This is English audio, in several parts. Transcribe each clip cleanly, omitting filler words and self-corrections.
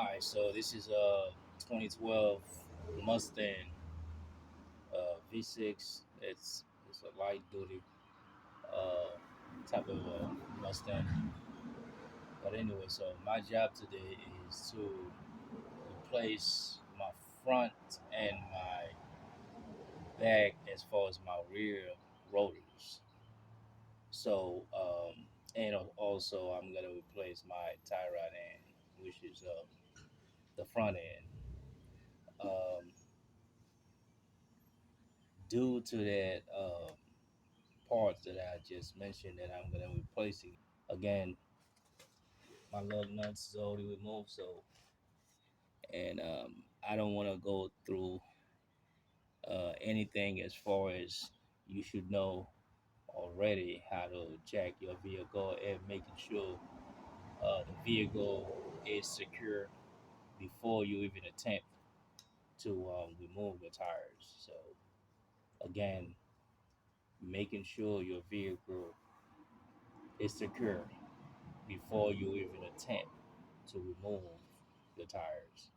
Alright, so this is a 2012 Mustang V6. It's a light duty uh, type of Mustang. But anyway, so my job today is to replace my front and my back as far as my rear rotors. So and also I'm gonna replace my tie rod end, which is the front end. Um, Due to that parts that I just mentioned that I'm gonna replacing. Again, my lug nuts is already removed, so and I don't want to go through anything as far as you should know already how to jack your vehicle and making sure the vehicle is secure before you even attempt to remove the tires. So again, making sure your vehicle is secure before you even attempt to remove the tires.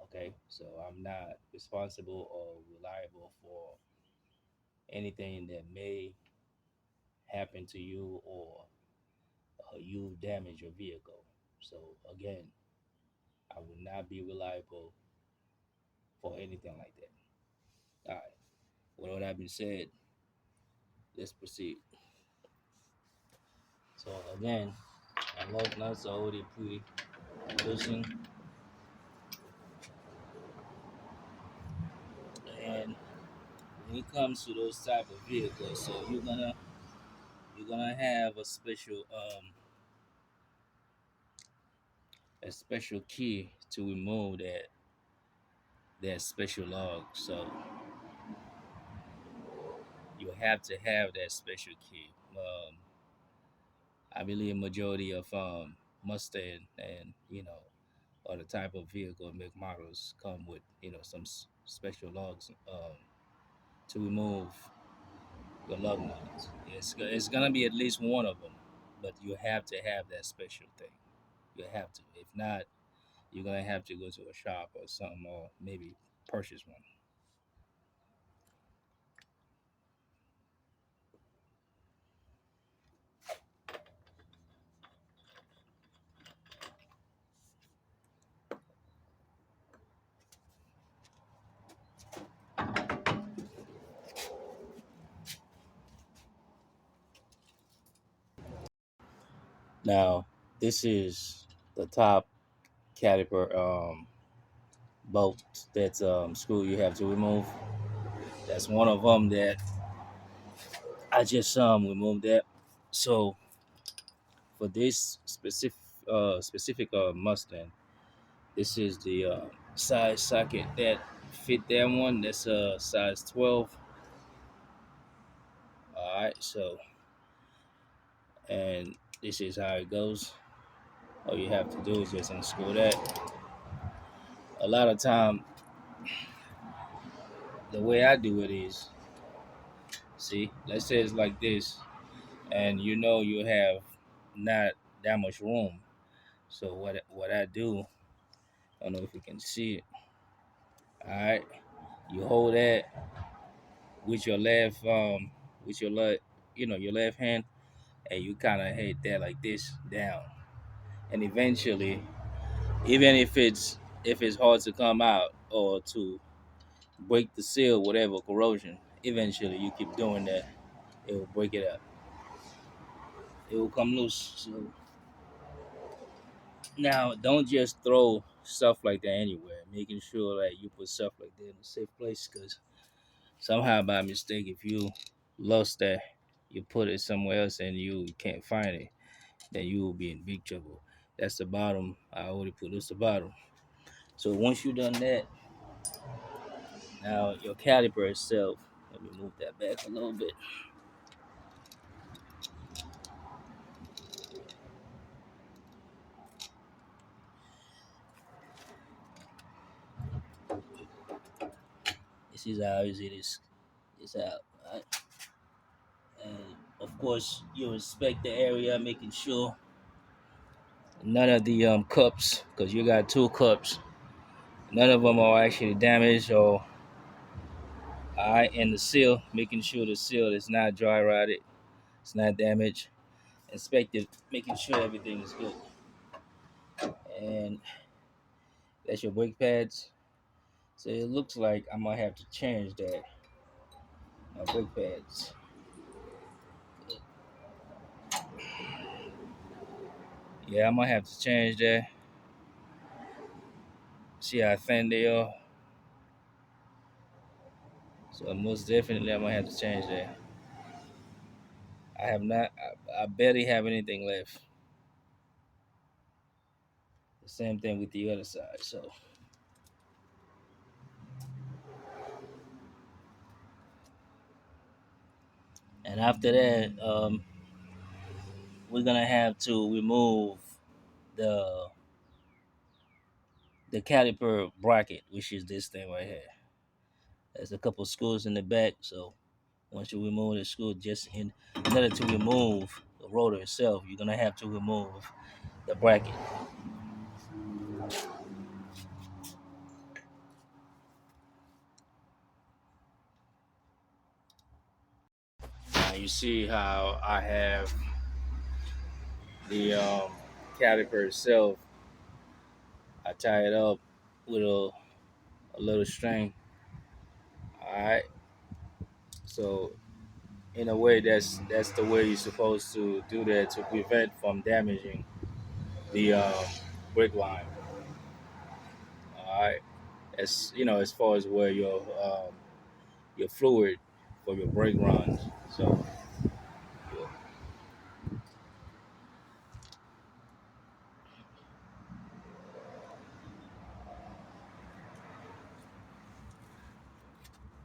Okay, so I'm not responsible or reliable for anything that may happen to you or you damage your vehicle. So again, I will not be reliable for anything like that. All right. With all that being said, let's proceed. So again, my lug nuts are already pretty loosened, and when it comes to those type of vehicles, so you're gonna have a special key to remove that special log. So you have to have that special key. I believe majority of Mustang and or the type of vehicle and make models come with some special logs to remove the lug nuts. It's gonna be at least one of them, but you have to have that special thing. You have to. If not, you're gonna have to go to a shop or something, or maybe purchase one. Now, this is the top caliper bolt that screw you have to remove. That's one of them that I just removed that. So for this specific Mustang, this is the size socket that fit that one. That's size 12. All right, so and this is how it goes. All you have to do is just unscrew that. A lot of time, the way I do it is, see, let's say it's like this, and you have not that much room. So what I do, I don't know if you can see it. All right, you hold that with your left with your left your left hand, and you kind of hit that like this down, and eventually, even if it's hard to come out or to break the seal, whatever corrosion, eventually you keep doing that, it will break it up. It will come loose. So now, don't just throw stuff like that anywhere. Making sure that you put stuff like that in a safe place, because somehow by mistake, if you lost that, you put it somewhere else and you can't find it, then you will be in big trouble. That's the bottom. I already put this the bottom. So once you done that, now your caliper itself. Let me move that back a little bit. This is how easy it is. It's out. Right? And of course, you inspect the area, making sure None of the cups, because you got two cups, none of them are actually damaged. Or I and the seal, making sure the seal is not dry rotted, it's not damaged. Inspect it, making sure everything is good. And that's your brake pads. So it looks like I might have to change that. My brake pads. Yeah, I might have to change that. See how thin they are. So most definitely I might have to change that. I have not. I barely have anything left. The same thing with the other side. So, and after that, we're gonna have to remove the the caliper bracket, which is this thing right here. There's a couple screws in the back. So once you remove the screw, just in order to remove the rotor itself, you're gonna have to remove the bracket. Now you see how I have the caliper itself. I tie it up with a little string. All right. So in a way, that's the way you're supposed to do that to prevent from damaging the brake line. All right. As you know, as far as where your fluid for your brake runs. So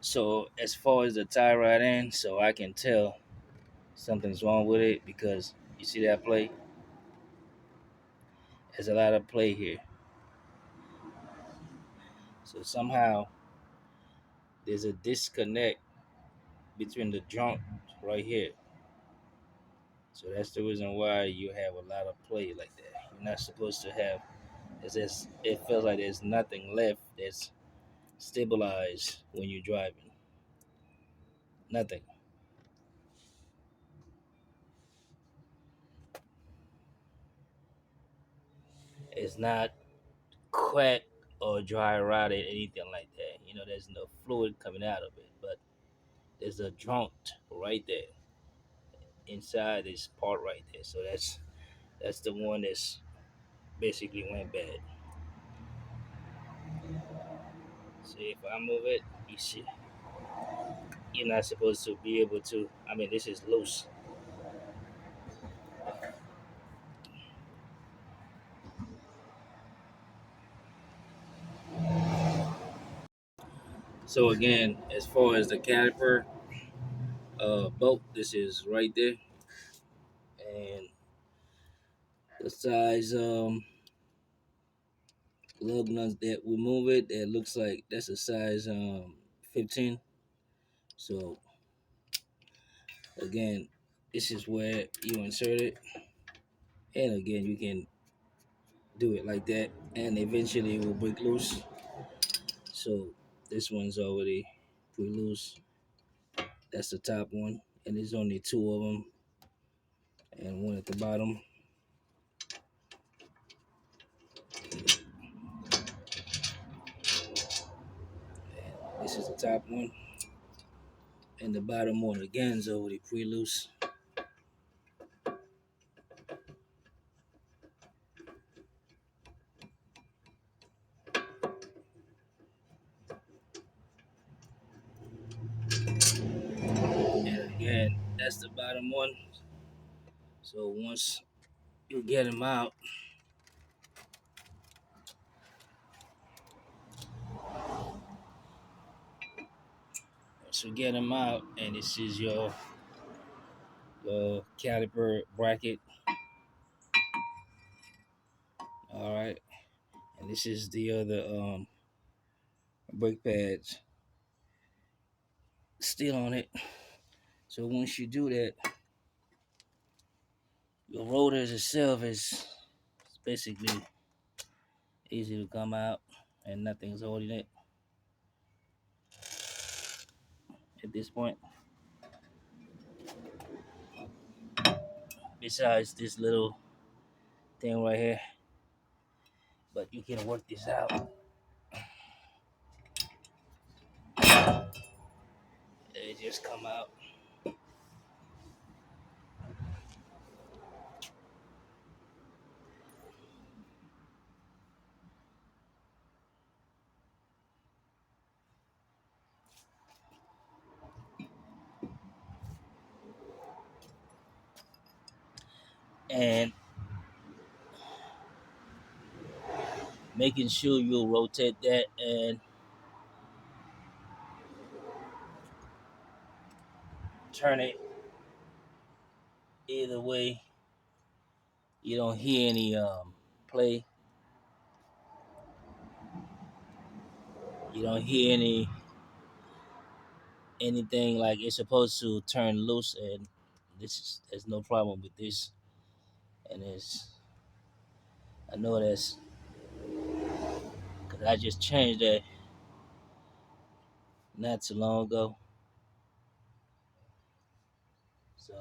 so as far as the tie rod end, so I can tell something's wrong with it because you see that plate. There's a lot of play here. So somehow there's a disconnect between the joint right here. So that's the reason why you have a lot of play like that. You're not supposed to have. It feels like there's nothing left that's stabilized when you're driving. Nothing. It's not cracked or dry rotted, anything like that. You know, there's no fluid coming out of it, but there's a joint right there inside this part right there. So that's the one that's basically went bad. See, if I move it, you see, you're not supposed to be able to. I mean, this is loose. So again, as far as the caliper bolt, this is right there, and the size lug nuts that we move it, it looks like that's a size 15. So again, this is where you insert it, and again you can do it like that, and eventually it will break loose. So this one's already pretty loose. That's the top one, and there's only two of them, and one at the bottom. And this is the top one, and the bottom one again is already pretty loose. And again, that's the bottom one. So once you get them out, and this is your caliper bracket. All right, and this is the other brake pads still on it. So once you do that, your rotors itself is basically easy to come out, and nothing's holding it at this point. Besides this little thing right here, but you can work this out. It just come out. And making sure you rotate that and turn it either way. You don't hear any play. You don't hear anything like it's supposed to turn loose, and there's no problem with this. And it's I know that's because I just changed that not too long ago. So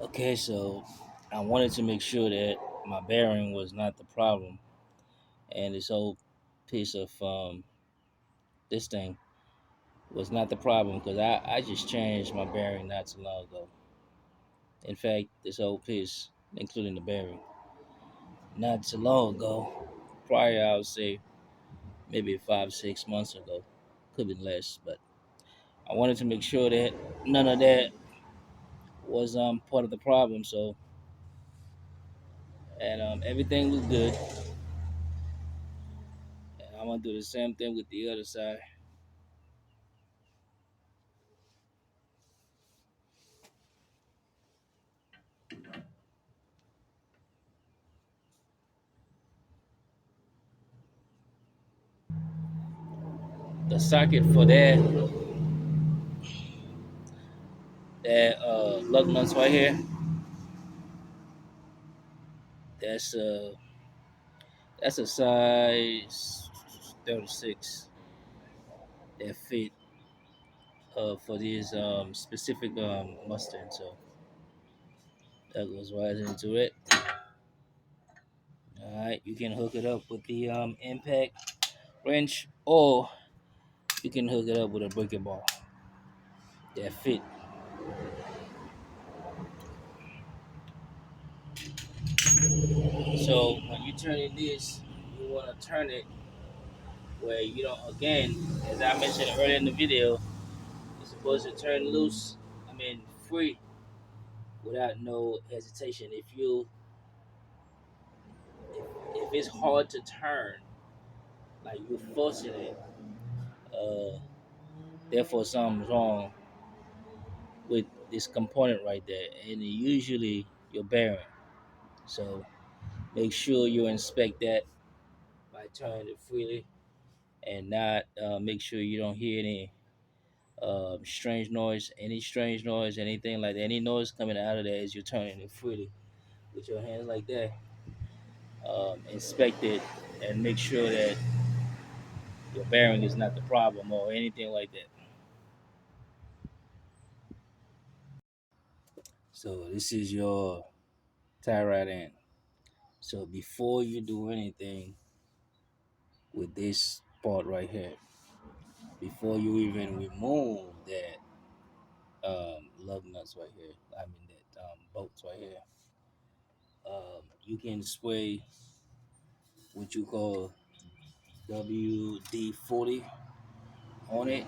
okay, so I wanted to make sure that my bearing was not the problem, and this whole piece of this thing was not the problem because I just changed my bearing not too long ago. In fact, this whole piece, including the bearing, not too long ago. Prior, I would say maybe 5 6 months ago, could be less, but I wanted to make sure that none of that was part of the problem. So and everything was good. And I'm gonna do the same thing with the other side. The socket for that lug nuts right here, that's uh that's a size 36 that fit for these specific Mustang. So that goes right into it. All right, you can hook it up with the impact wrench, or you can hook it up with a breaker bar that fit. So when you turn in this, you want to turn it where you don't. Again, as I mentioned earlier in the video, you're supposed to turn loose. I mean free, without no hesitation. If it's hard to turn, like you're forcing it, uh, therefore something's wrong with this component right there, and usually your bearing. So make sure you inspect that by turning it freely, and not make sure you don't hear any strange noise, anything like that. Any noise coming out of there as you're turning it freely with your hands like that. Inspect it and make sure that your bearing is not the problem or anything like that. So this is your tie rod end. So before you do anything with this part right here, before you even remove that lug nuts right here, I mean that bolts right here, you can spray what you call WD-40 on it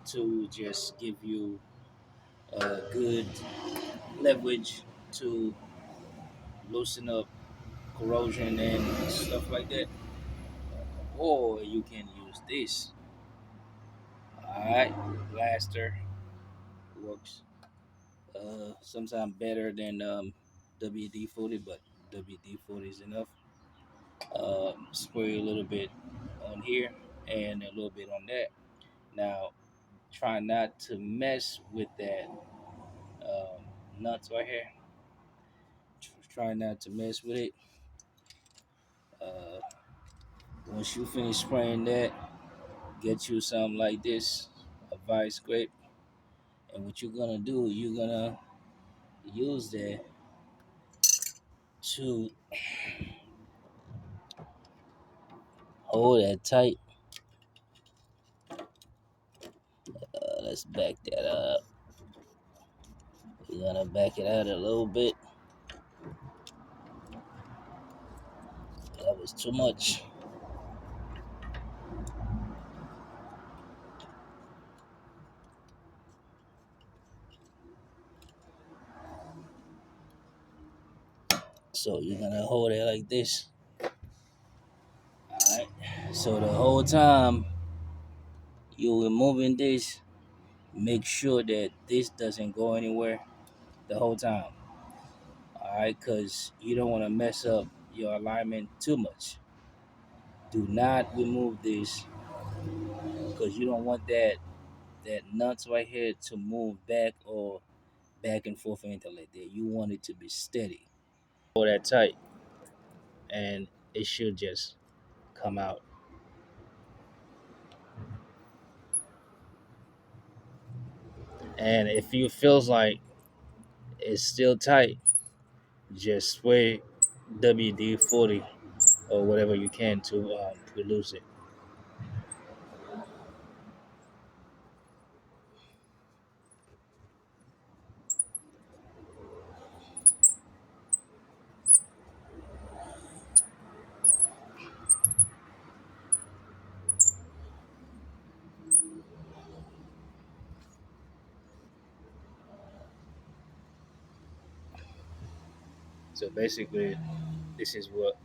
to just give you a good leverage to loosen up corrosion and stuff like that. Or you can use this. Alright, blaster works sometimes better than WD-40, but WD-40 is enough. Spray a little bit on here and a little bit on that. Now, try not to mess with that nuts right here. Try not to mess with it. Uh, Once you finish spraying that, get you something like this, a vice grip, and what you're gonna do, you're gonna use that to hold that tight. Let's back that up. We're gonna back it out a little bit. That was too much. So you're gonna hold it like this. Alright. So the whole time you're removing this, make sure that this doesn't go anywhere the whole time. Alright, because you don't want to mess up your alignment too much. Do not remove this because you don't want that nuts right here to move back or back and forth or anything like that. You want it to be steady. Hold that tight and it should just come out. And if you feels like it's still tight, just spray WD-40 or whatever you can to lose it. So basically, this is what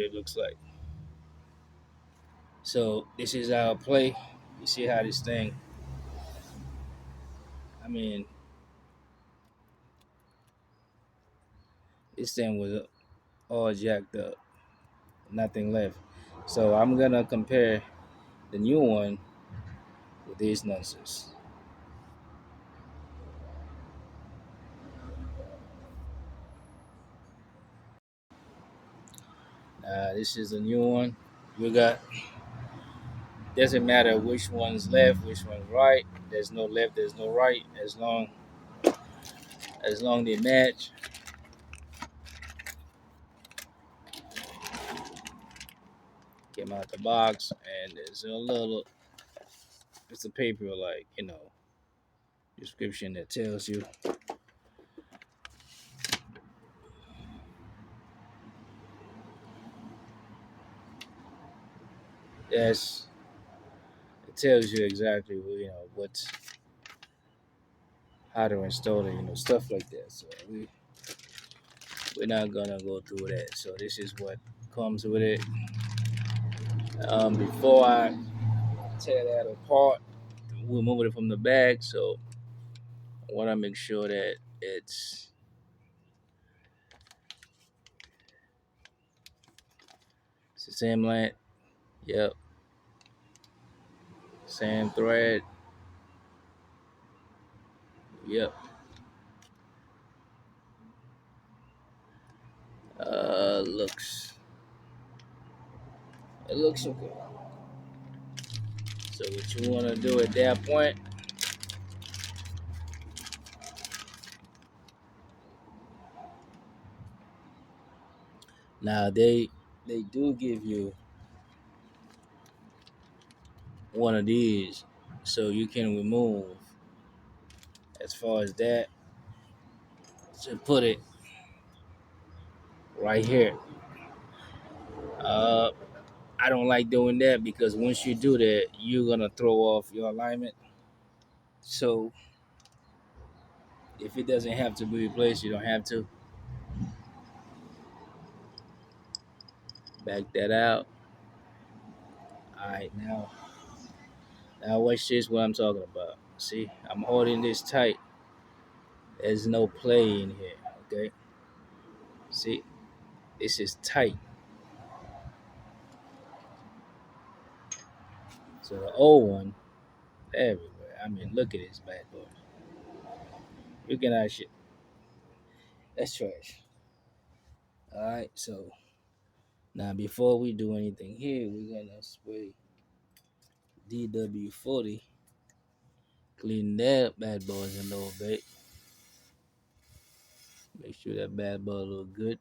it looks like. So this is our play. You see how this thing. I mean, this thing was all jacked up, nothing left. So I'm gonna compare the new one with these nonsense. This is the new one. We got. Doesn't matter which one's left, which one's right. There's no left, there's no right. As long they match. Came out the box, and there's a little. It's a paper like description that tells you. Yes, it tells you exactly what's how to install it, stuff like that. So we're not gonna go through that. So this is what comes with it. Before I tear that apart, we'll move it from the bag. So I want to make sure that it's the same length. Yep, same thread. Yep. Looks it looks okay. So what you want to do at that point? Now they do give you one of these, so you can remove as far as that. So put it right here. Uh, I don't like doing that because once you do that, you're gonna throw off your alignment. So if it doesn't have to be replaced, you don't have to. Back that out. All right, now watch this. What I'm talking about. See, I'm holding this tight. There's no play in here. Okay. See, this is tight. So the old one everywhere. I mean, look at this bad boy. You can actually that's trash. All right. So now before we do anything here, we're gonna spray DW40. Clean that bad boys a little bit. Make sure that bad boy look good.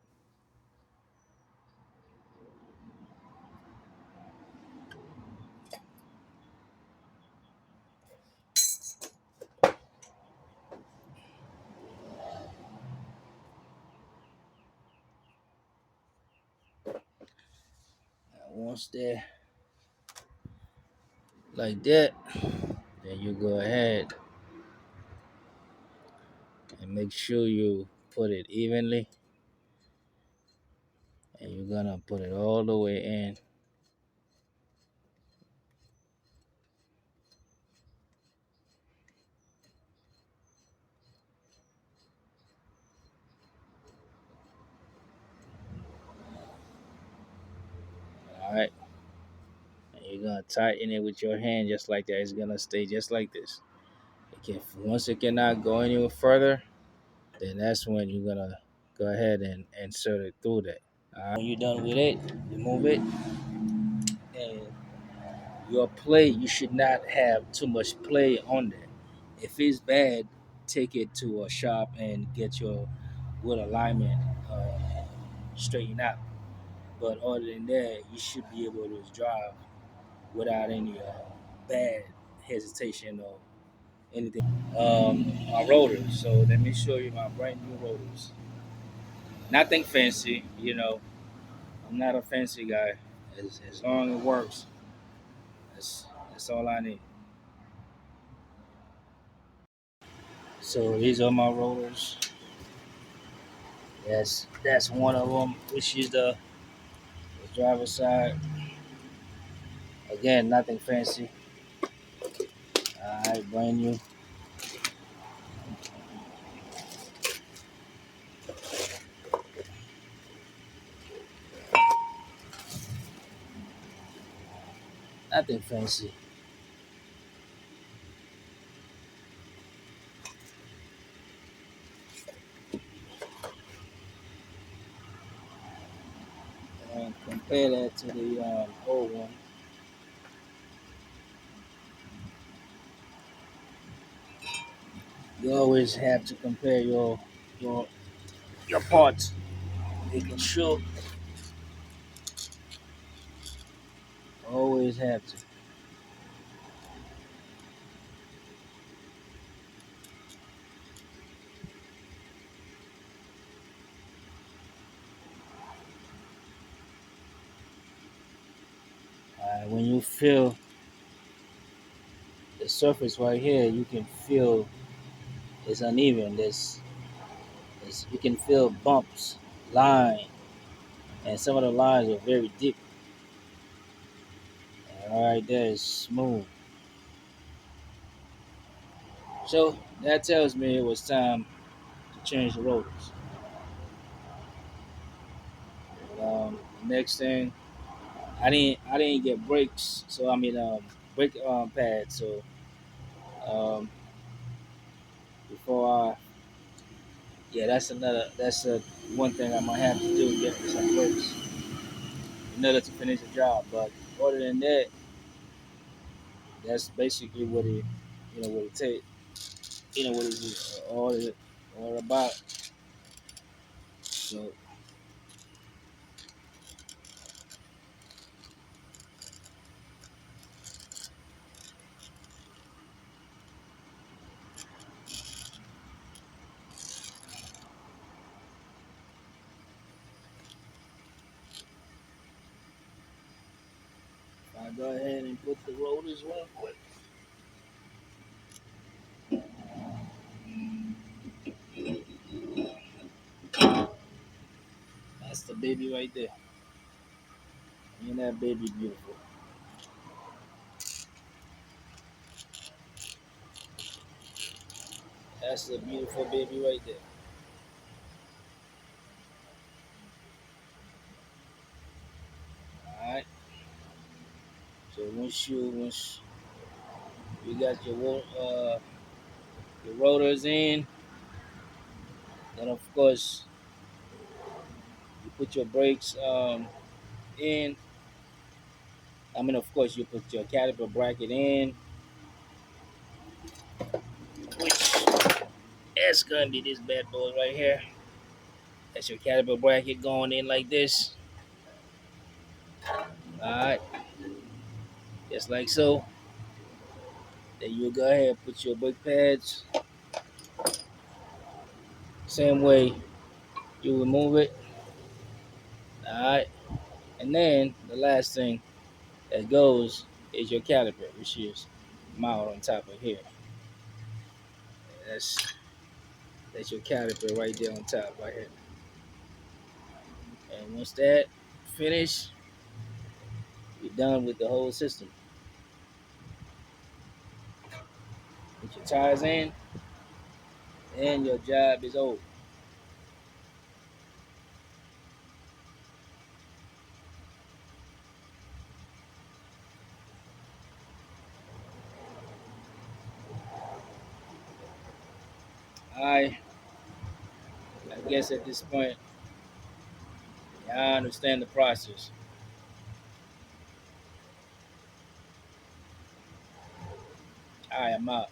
Now, once they're like that, then you go ahead and make sure you put it evenly, and you're gonna put it all the way in. All right, and you're gonna tighten it with your hand just like that. It's gonna stay just like this. Once it cannot go any further, then that's when you're gonna go ahead and insert it through that. All right. When you're done with it, remove it, and your play, you should not have too much play on there. If it's bad, take it to a shop and get your wood alignment straightened out. But other than that, you should be able to drive without any bad hesitation or anything. My rotors. So let me show you my brand new rotors. Nothing fancy, I'm not a fancy guy. As long as it works, that's that's all I need. So these are my rotors. That's one of them, which is the driver's side. Again, nothing fancy. All right, brand new. Nothing fancy. And compare that to the old one. You always have to compare your your parts, making sure. Always have to. When you feel the surface right here, you can feel it's uneven. You can feel bumps, line, and some of the lines are very deep. All right, there is smooth. So that tells me it was time to change the rotors. Next thing, I didn't get brakes, so I mean brake pads. So um, before I yeah, that's a one thing I might have to do, get me some brakes in order to finish the job. But other than that, that's basically what it takes. What it's all about. So I go ahead and put the rotors real quick. That's the baby right there. Ain't that baby beautiful? That's the beautiful baby right there. All right. So Once you got your rotors in, then of course you put your brakes in. I mean, of course, you put your caliper bracket in, which is gonna be this bad boy right here. That's your caliper bracket going in like this. All right, just like so. Then you go ahead and put your brake pads. Same way you remove it. All right, and then the last thing that goes is your caliper, which is mounted on top of here. That's that's your caliper right there on top, right here. And once that finished, you're done with the whole system. Put your tires in, and your job is over. I I guess at this point, I understand the process. I am out.